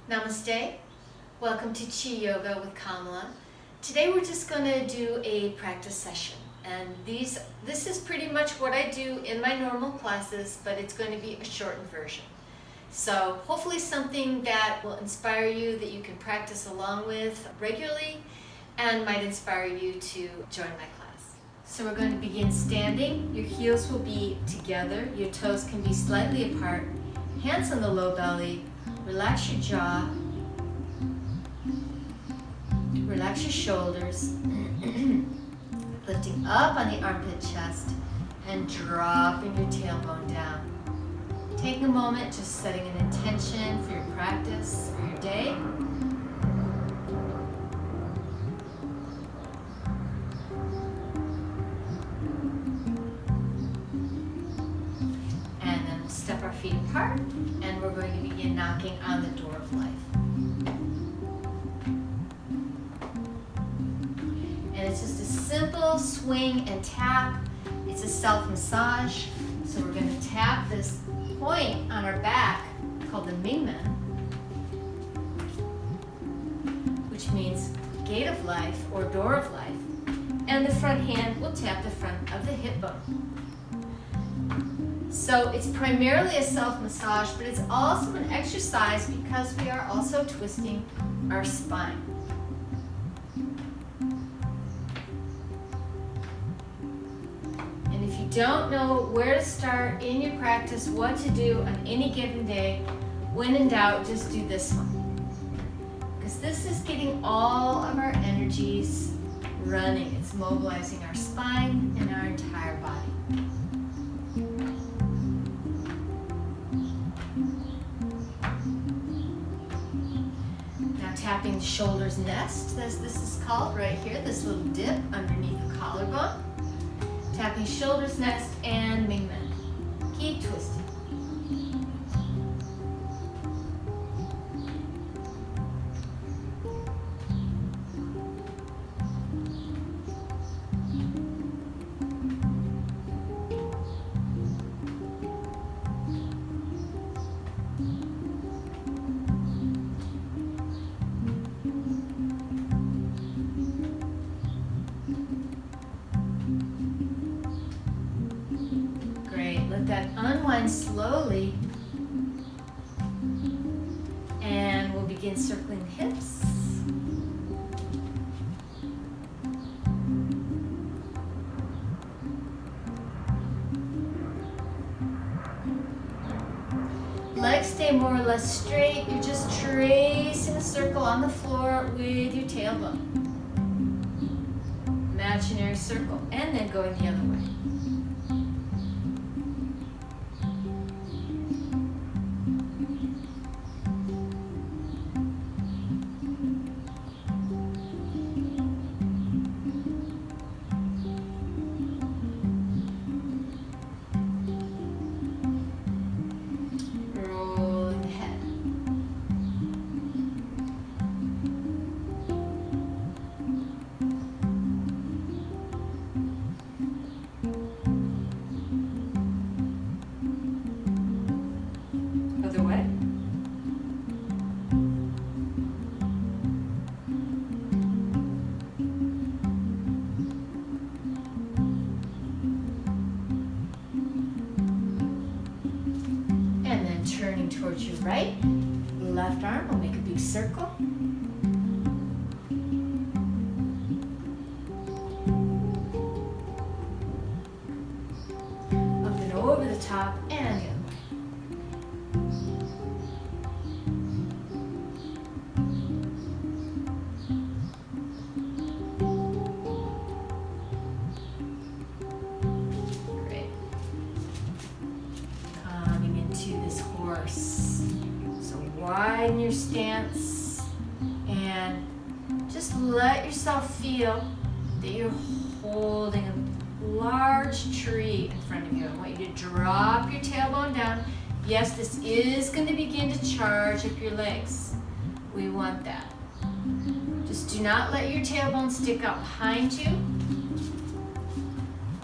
Namaste. Welcome to Chi Yoga with Kamala. Today we're just going to do a practice session, and this is pretty much what I do in my normal classes, but it's going to be a shortened version. So hopefully something that will inspire you, that you can practice along with regularly, and might inspire you to join my class. So we're going to begin standing. Your heels will be together, your toes can be slightly apart, hands on the low belly. Relax your jaw, relax your shoulders, lifting up on the armpit chest and dropping your tailbone down. Taking a moment, just setting an intention for your practice, for your day. And then we'll step our feet apart, and we're going to begin knocking on the door of life. And it's just a simple swing and tap. It's a self-massage. So we're going to tap this point on our back called the Mingmen, which means gate of life or door of life. And the front hand will tap the front of the hip bone. So it's primarily a self-massage, but it's also an exercise because we are also twisting our spine. And if you don't know where to start in your practice, what to do on any given day, when in doubt, just do this one. Because this is getting all of our energies running. It's mobilizing our spine and our entire body. Tapping the shoulders nest, as this is called right here, this little dip underneath the collarbone. Tapping shoulders nest and Mingmen. Keep twisting. Let that unwind slowly, and we'll begin circling the hips. Legs stay more or less straight. You're just tracing a circle on the floor with your tailbone. Imaginary circle, and then going the other way. Other way. And then turning towards your right, left arm will make a big circle. Up and over the top and the other way. So widen your stance and just let yourself feel that you're holding a large tree in front of you. I want you to drop your tailbone down. Yes, this is going to begin to charge up your legs. We want that. Just do not let your tailbone stick out behind you.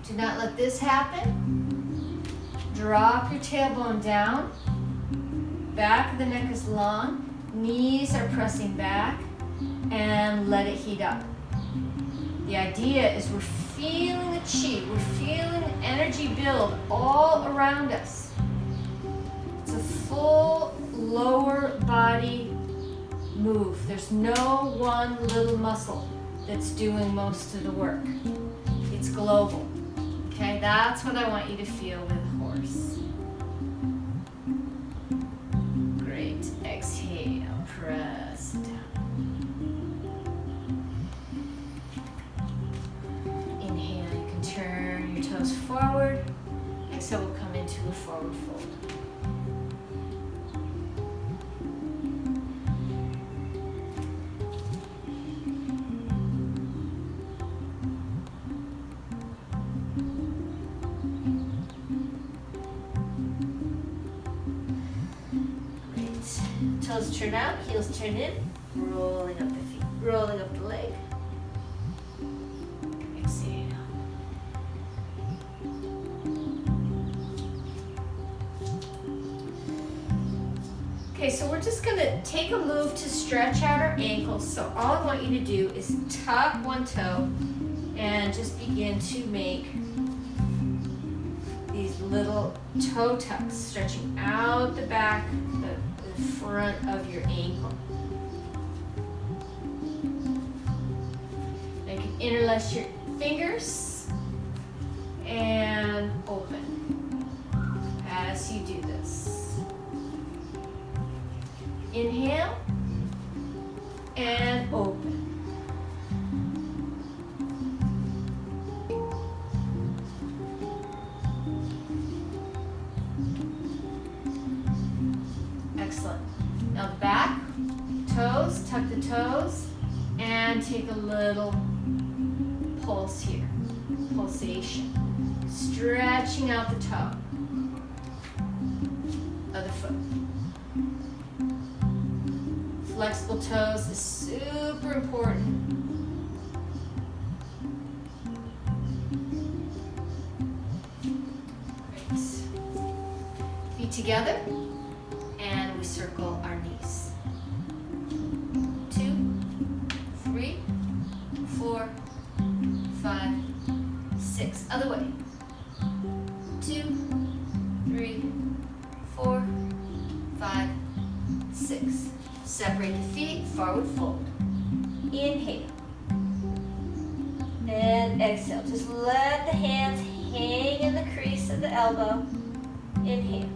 Do not let this happen. Drop your tailbone down. Back of the neck is long. Knees are pressing back, and let it heat up. The idea is we're feeling the chi, we're feeling energy build all around us. It's a full lower body move. There's no one little muscle that's doing most of the work. It's global. Okay, that's what I want you to feel with a horse. Great. Exhale, press it down. Inhale, you can turn your toes forward. Exhale, we'll come into a forward fold. Toes turn out, heels turn in, rolling up the feet, rolling up the leg. Exhale. Okay, so we're just gonna take a move to stretch out our ankles. So all I want you to do is tuck one toe and just begin to make these little toe tucks, stretching out the back, the front of your ankle. Now you can interlace your fingers and open as you do this. Inhale and open. Excellent. Now the back, toes, tuck the toes, and take a little pulse here, pulsation. Stretching out the toe of the foot. Flexible toes is super important. Great. Feet together. And we circle our knees. 2, 3, 4, 5, 6. Other way. 2, 3, 4, 5, 6. Separate the feet, forward fold. Inhale. And exhale. Just let the hands hang in the crease of the elbow. Inhale.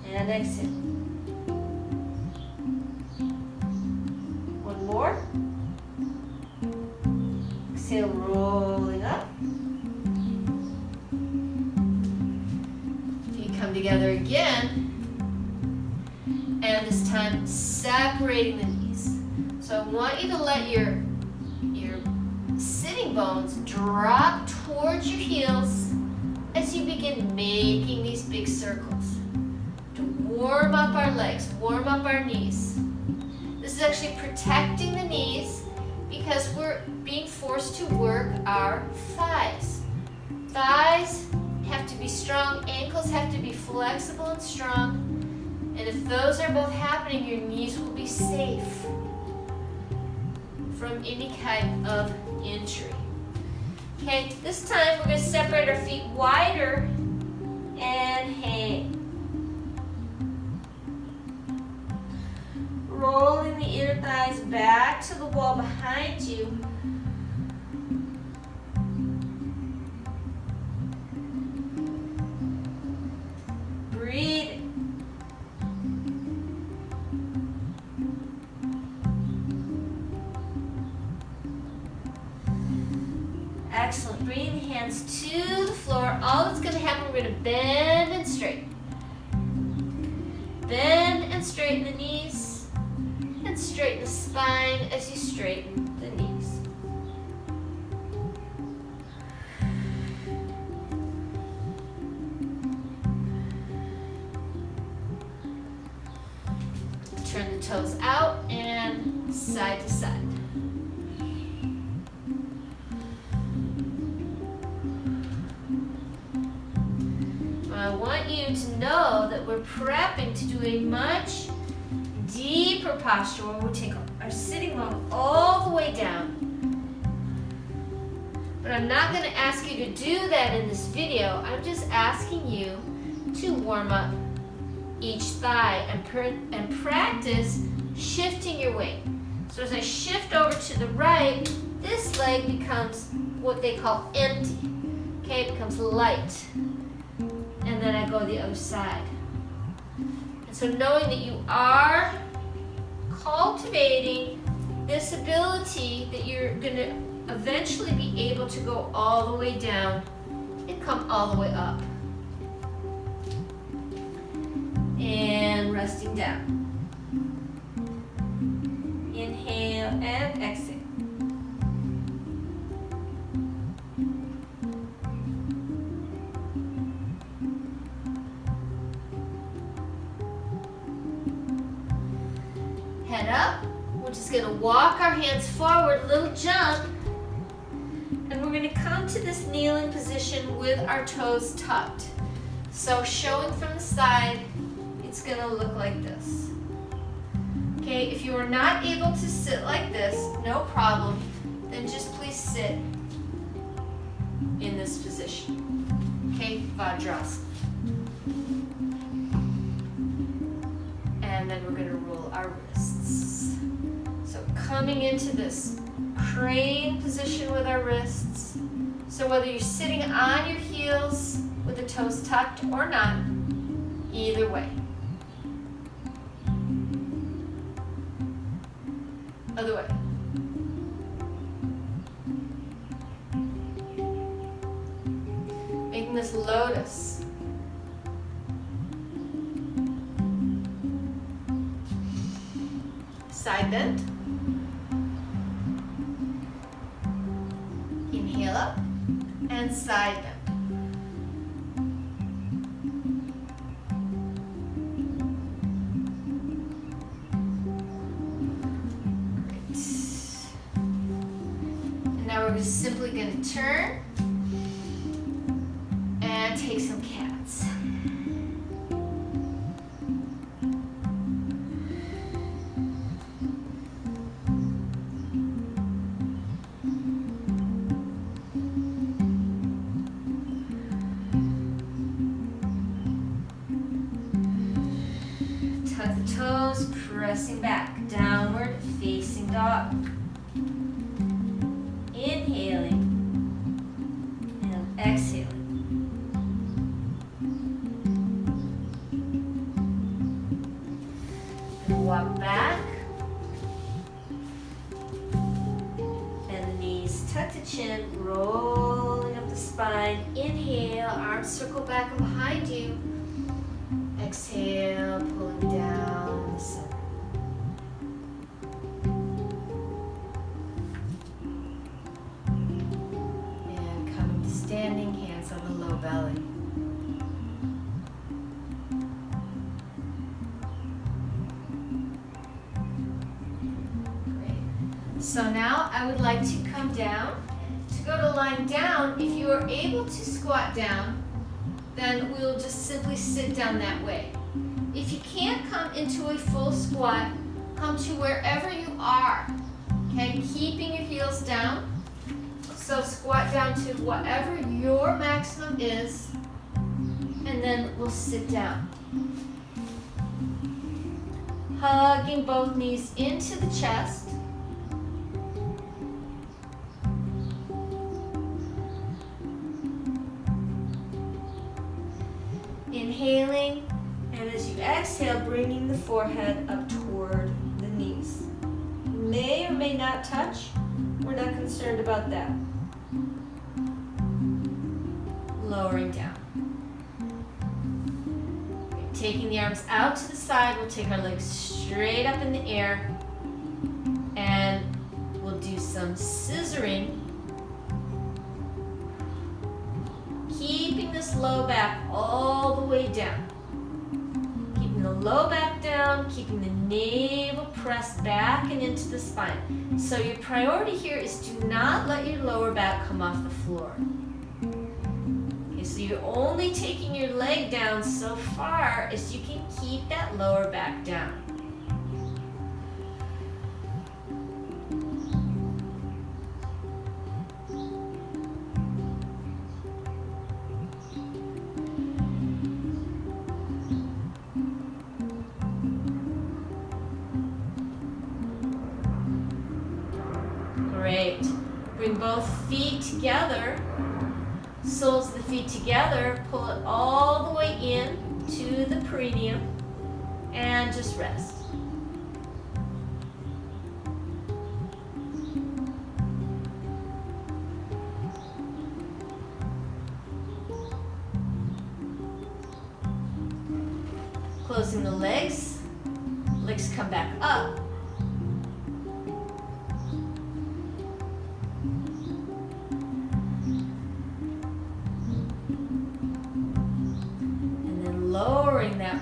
And exhale. One more. Exhale, rolling up. Feet come together again. And this time, separating the knees. So I want you to let your sitting bones drop towards your heels as you begin making these big circles. Warm up our legs, warm up our knees. This is actually protecting the knees because we're being forced to work our thighs. Thighs have to be strong, ankles have to be flexible and strong. And if those are both happening, your knees will be safe from any kind of injury. Okay, this time we're going to separate our feet wider and hang. Rolling the inner thighs back to the wall behind you. Breathe. Excellent. Bring the hands to the floor. All that's going to happen, we're going to bend and straighten. Bend and straighten the knees. And straighten the spine as you straighten the knees. Turn the toes out and side to side. I want you you to know that we're prepping to do a much deeper posture where we take our sitting bone all the way down. But I'm not going to ask you to do that in this video. I'm just asking you to warm up each thigh and practice shifting your weight. So as I shift over to the right, this leg becomes what they call empty. Okay, it becomes light. And then I go the other side. And so knowing that you are cultivating this ability that you're going to eventually be able to go all the way down and come all the way up. And resting down. Inhale and exhale. Head up. We're just going to walk our hands forward, little jump. And we're going to come to this kneeling position with our toes tucked. So showing from the side, it's going to look like this. Okay, if you are not able to sit like this, no problem. Then just please sit in this position. Okay, Vajrasana. And then we're going to roll our wrists. So coming into this crane position with our wrists. So whether you're sitting on your heels with the toes tucked or not, either way. Other way. Making this lotus. Side bend. Inhale up and side bend. Great. And now we're just simply going to turn and take some cats. Toes pressing back, downward facing dog. Inhaling and exhaling. And walk back. And the knees tuck the chin, rolling up the spine. Inhale, arms circle back and behind you. Exhale, pulling down the center. And coming to standing, hands on the low belly. Great. So now I would like to come down. To go to lying down, if you are able to squat down, then we'll just simply sit down that way. If you can't come into a full squat, come to wherever you are, okay? Keeping your heels down. So squat down to whatever your maximum is, and then we'll sit down. Hugging both knees into the chest. Inhaling, and as you exhale, bringing the forehead up toward the knees. May or may not touch. We're not concerned about that. Lowering down. Taking the arms out to the side, we'll take our legs straight up in the air, and we'll do some scissoring. Keeping this low back all the way down. Keeping the low back down, keeping the navel pressed back and into the spine. So your priority here is do not let your lower back come off the floor. Okay, so you're only taking your leg down so far as you can keep that lower back down. Great. Bring both feet together. Soles of the feet together. Pull it all the way in to the perineum and just rest. Closing the legs. Legs come back up. Lowering that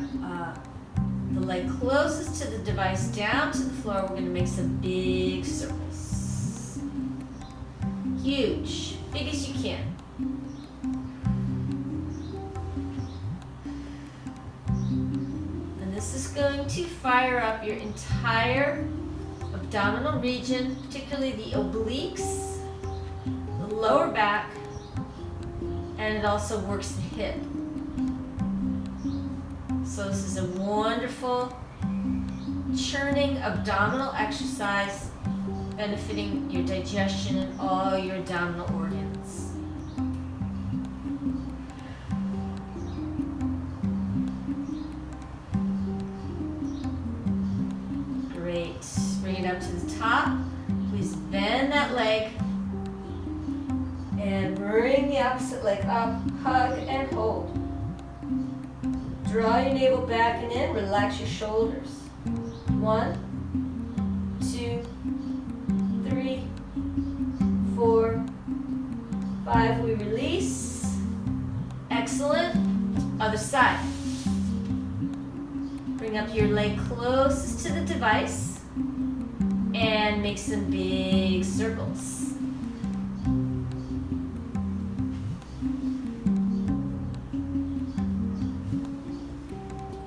the leg closest to the device down to the floor, we're going to make some big circles. Huge, big as you can. And this is going to fire up your entire abdominal region, particularly the obliques, the lower back, and it also works the hip. So this is a wonderful churning abdominal exercise benefiting your digestion and all your abdominal organs. Great. Bring it up to the top. Please bend that leg and bring the opposite leg up. Hug and hold. Draw your navel back and in, relax your shoulders. 1, 2, 3, 4, 5. We release. Excellent. Other side. Bring up your leg closest to the device and make some big circles.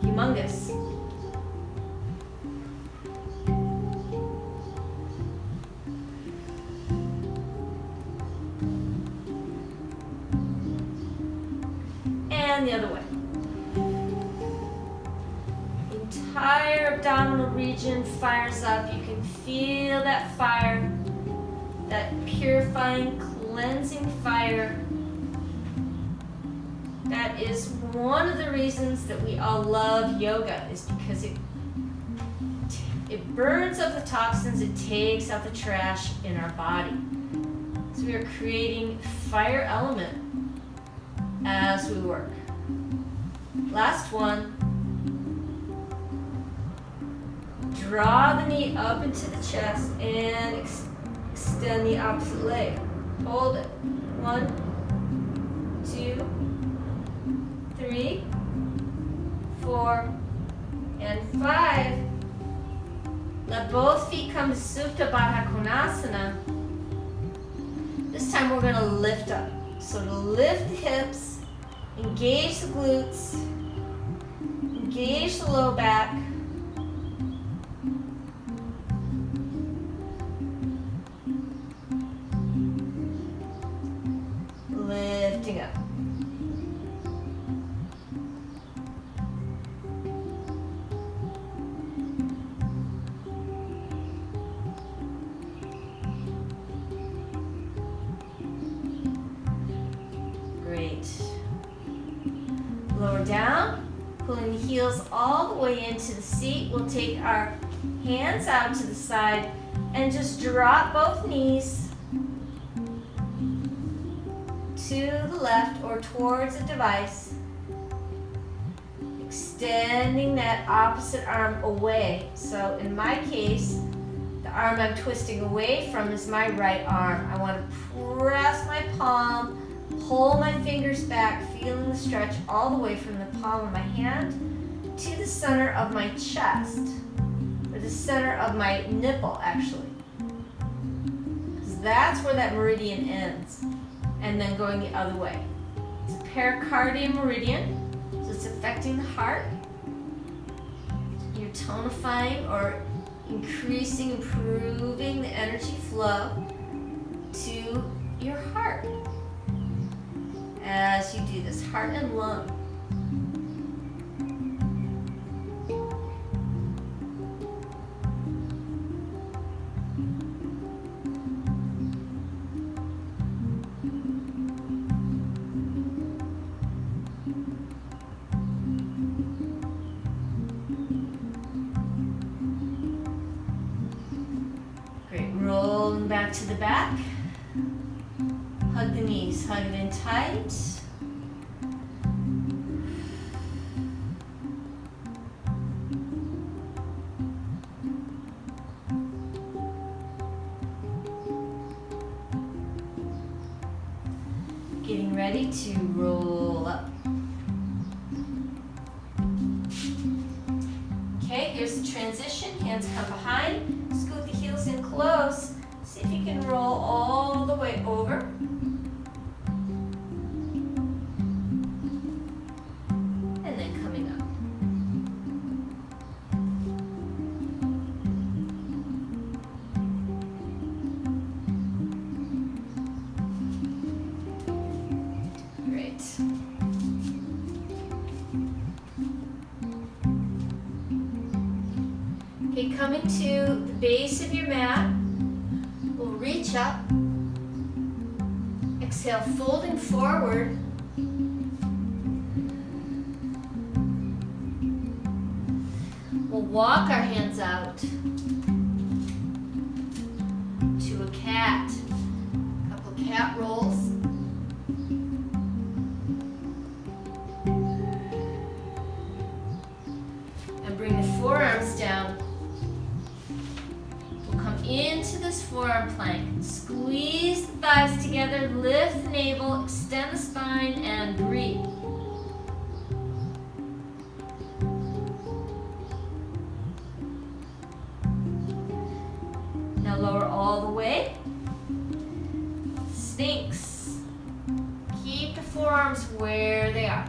Humongous. And the other way. The entire abdominal region fires up. You can feel that fire, that purifying, cleansing fire. That is one of the reasons that we all love yoga, is because it burns up the toxins, it takes out the trash in our body. So we are creating fire element as we work. Last one. Draw the knee up into the chest and extend the opposite leg. Hold it. 1, 2, 3, 4, and 5. Let both feet come to Supta Baddha Konasana. This time we're going to lift up. So to lift the hips, engage the glutes, engage the low back. Lifting up. Great. Lower down, pulling the heels all the way into the seat. We'll take our hands out to the side and just drop both knees to the left or towards the device, extending that opposite arm away. So in my case, the arm I'm twisting away from is my right arm. I want to press my palm, pull my fingers back, feeling the stretch all the way from the palm of my hand to the center of my chest, or the center of my nipple actually. Because that's where that meridian ends. And then going the other way. So pericardium meridian, so it's affecting the heart. You're tonifying or increasing, improving the energy flow to your heart as you do this, heart and lung. Great, rolling back to the back. Hug the knees, hug it in tight. Getting ready to roll up. Okay, here's the transition. Hands come behind, scoot the heels in close. See if you can roll all the way over. Okay, coming to the base of your mat, we'll reach up, exhale, folding forward. We'll walk our hands out to a cat, a couple of cat rolls. And bring the forearms down. Into this forearm plank. Squeeze the thighs together, lift the navel, extend the spine, and breathe. Now lower all the way. Sphinx. Keep the forearms where they are.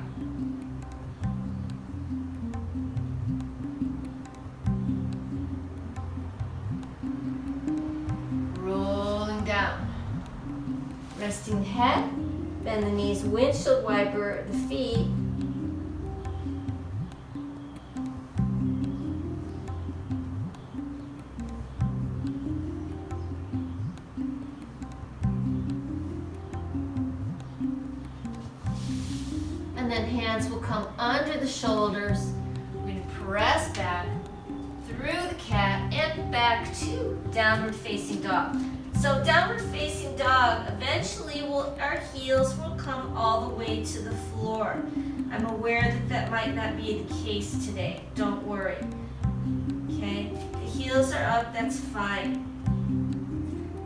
Resting the head, bend the knees, windshield wiper the feet. And then hands will come under the shoulders. We're going to press back through the cat and back to downward facing dog. So downward facing dog, eventually our heels will come all the way to the floor. I'm aware that that might not be the case today. Don't worry. Okay, the heels are up, that's fine.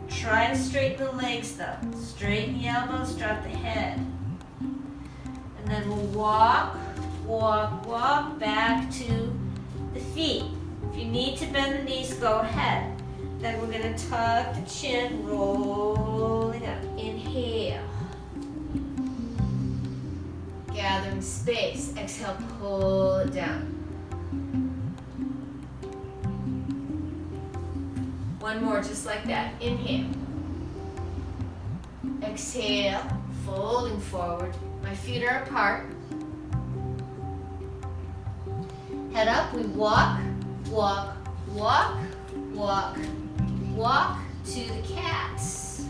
Try to straighten the legs though. Straighten the elbows, drop the head. And then we'll walk, walk, walk back to the feet. If you need to bend the knees, go ahead. Then we're going to tuck the chin, rolling up. Inhale. Gathering space. Exhale, pull it down. One more, just like that. Inhale. Exhale, folding forward. My feet are apart. Head up, we walk, walk, walk, walk. Walk to the cats.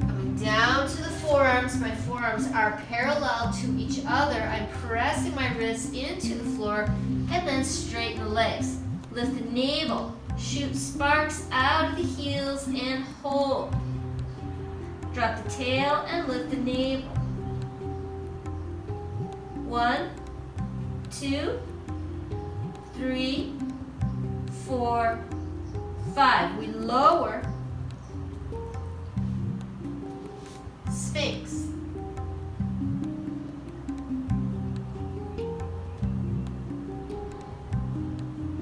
Coming down to the forearms. My forearms are parallel to each other. I'm pressing my wrists into the floor and then straighten the legs. Lift the navel. Shoot sparks out of the heels and hold. Drop the tail and lift the navel. 1, 2, 3, 4, 5. We lower. Sphinx.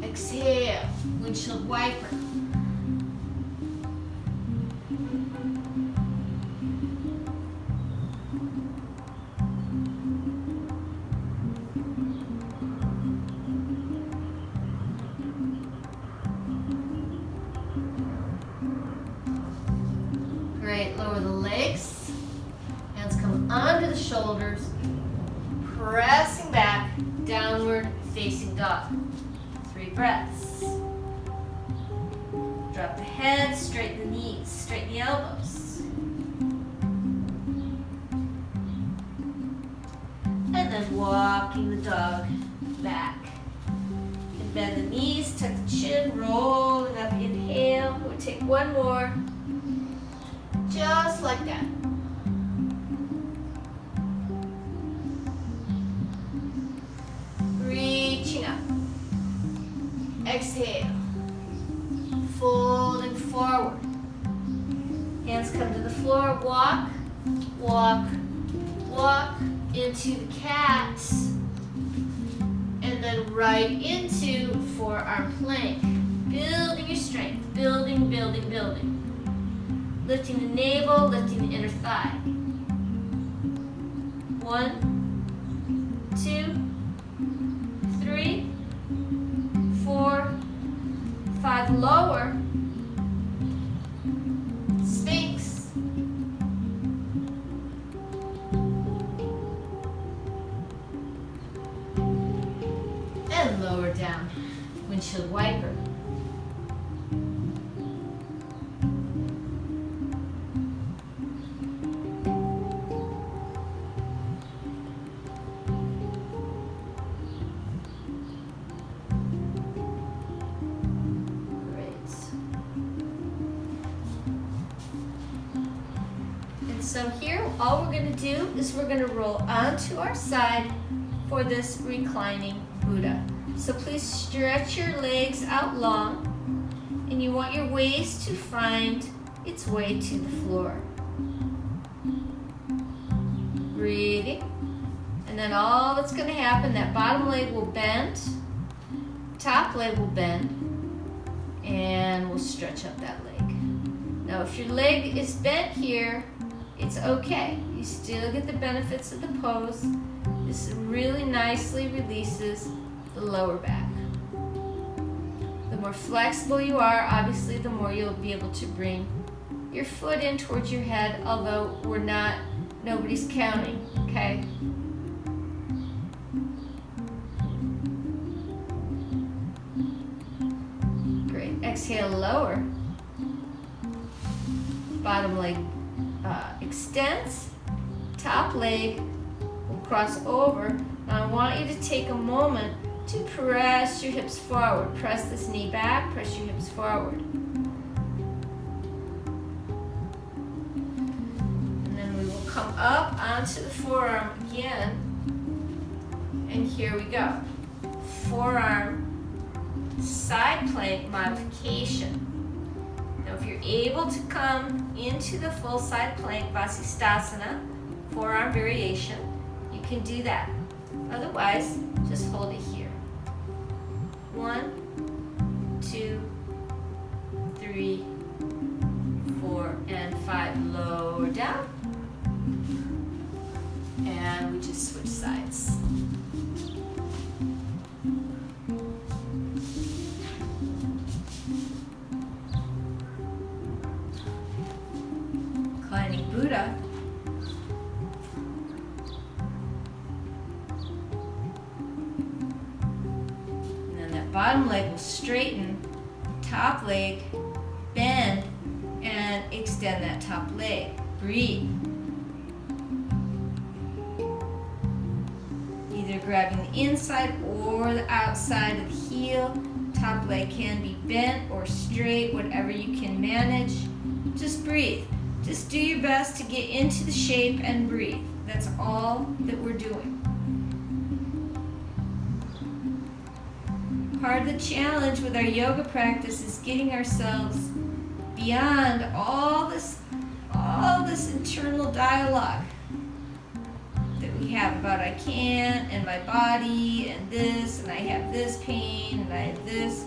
Exhale. Windshield wiper. shoulders, pressing back, downward facing dog. 3 breaths. Drop the head, straighten the knees, straighten the elbows. And then walking the dog back. And bend the knees, tuck the chin, rolling up, inhale. We'll take one more. Just like that. Reaching up. Exhale. Folding forward. Hands come to the floor. Walk, walk, walk into the cat. And then right into forearm plank. Building your strength. Building, building, building. Lifting the navel, lifting the inner thigh. 1, 2, 3, 4, 5. Lower. Sphinx. And lower down. Windshield wiper. So here, all we're going to do is we're going to roll onto our side for this reclining Buddha. So please stretch your legs out long, and you want your waist to find its way to the floor. Breathing. And then all that's going to happen, that bottom leg will bend, top leg will bend, and we'll stretch up that leg. Now if your leg is bent here, it's okay. You still get the benefits of the pose. This really nicely releases the lower back. The more flexible you are, obviously, the more you'll be able to bring your foot in towards your head, although nobody's counting, okay? Great. Exhale, lower. Bottom leg extends, top leg will cross over. Now I want you to take a moment to press your hips forward. Press this knee back, press your hips forward. And then we will come up onto the forearm again. And here we go. Forearm side plank modification. Now if you're able to come into the full side plank, Vasisthasana, forearm variation, you can do that. Otherwise, just hold it here. 1, 2, 3, 4, and 5. Lower down. And we just switch sides. Reclining Buddha. And then that bottom leg will straighten, top leg bend, and extend that top leg. Breathe. Either grabbing the inside or the outside of the heel. Top leg can be bent or straight, whatever you can manage. Just breathe. Just do your best to get into the shape and breathe. That's all that we're doing. Part of the challenge with our yoga practice is getting ourselves beyond all this internal dialogue that we have about I can't, and my body, and this, and I have this pain, and I have this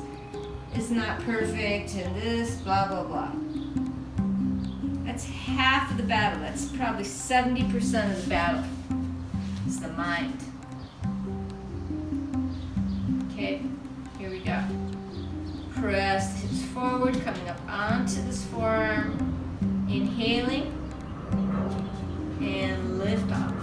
is not perfect, and this, blah, blah, blah. That's half of the battle. That's probably 70% of the battle. It's the mind. Okay, here we go. Press the hips forward, coming up onto this forearm. Inhaling and lift off.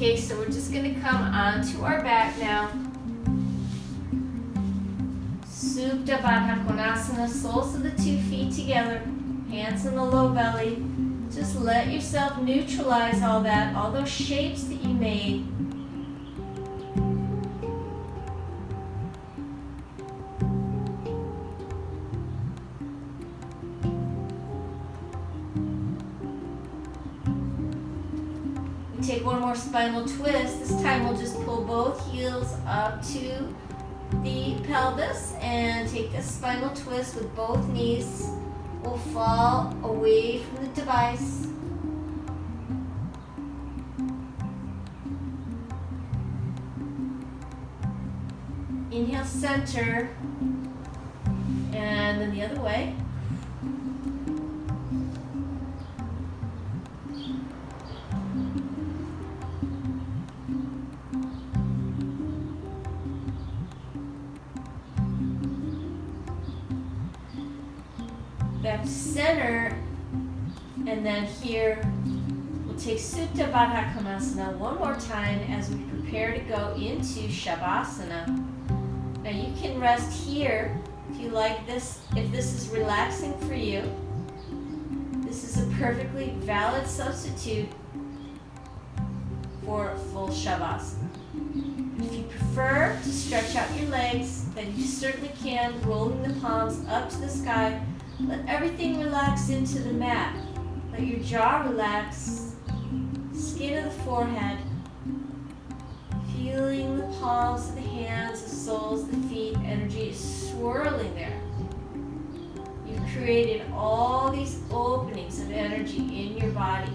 Okay, so we're just going to come onto our back now. Supta Baddha Konasana, soles of the 2 feet together, hands in the low belly. Just let yourself neutralize all that, all those shapes that you made. Take one more spinal twist. This time we'll just pull both heels up to the pelvis and take a spinal twist with both knees. We'll fall away from the device. Inhale, center, and then the other way. Back to center, and then here we'll take Supta Baddha Konasana one more time as we prepare to go into Shavasana. Now you can rest here if you like this, if this is relaxing for you. This is a perfectly valid substitute for full Shavasana. If you prefer to stretch out your legs, then you certainly can, rolling the palms up to the sky. Let everything relax into the mat. Let your jaw relax, skin of the forehead, feeling the palms of the hands, the soles, the feet, energy is swirling there. You've created all these openings of energy in your body.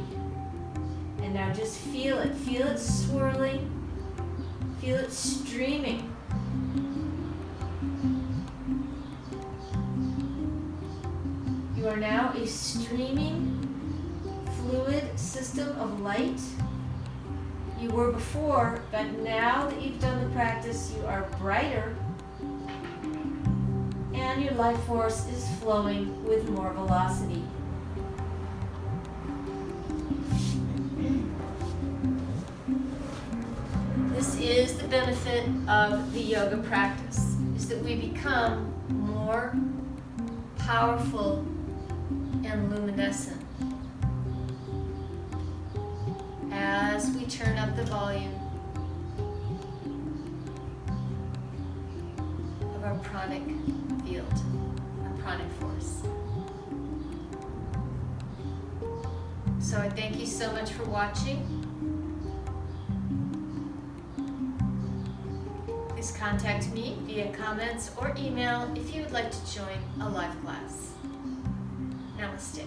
And now just feel it swirling, feel it streaming. You are now a streaming fluid system of light. You were before, but now that you've done the practice, you are brighter, and your life force is flowing with more velocity. This is the benefit of the yoga practice, is that we become more powerful and luminescent as we turn up the volume of our pranic field, our pranic force. So I thank you so much for watching. Please contact me via comments or email if you would like to join a live class. Namaste.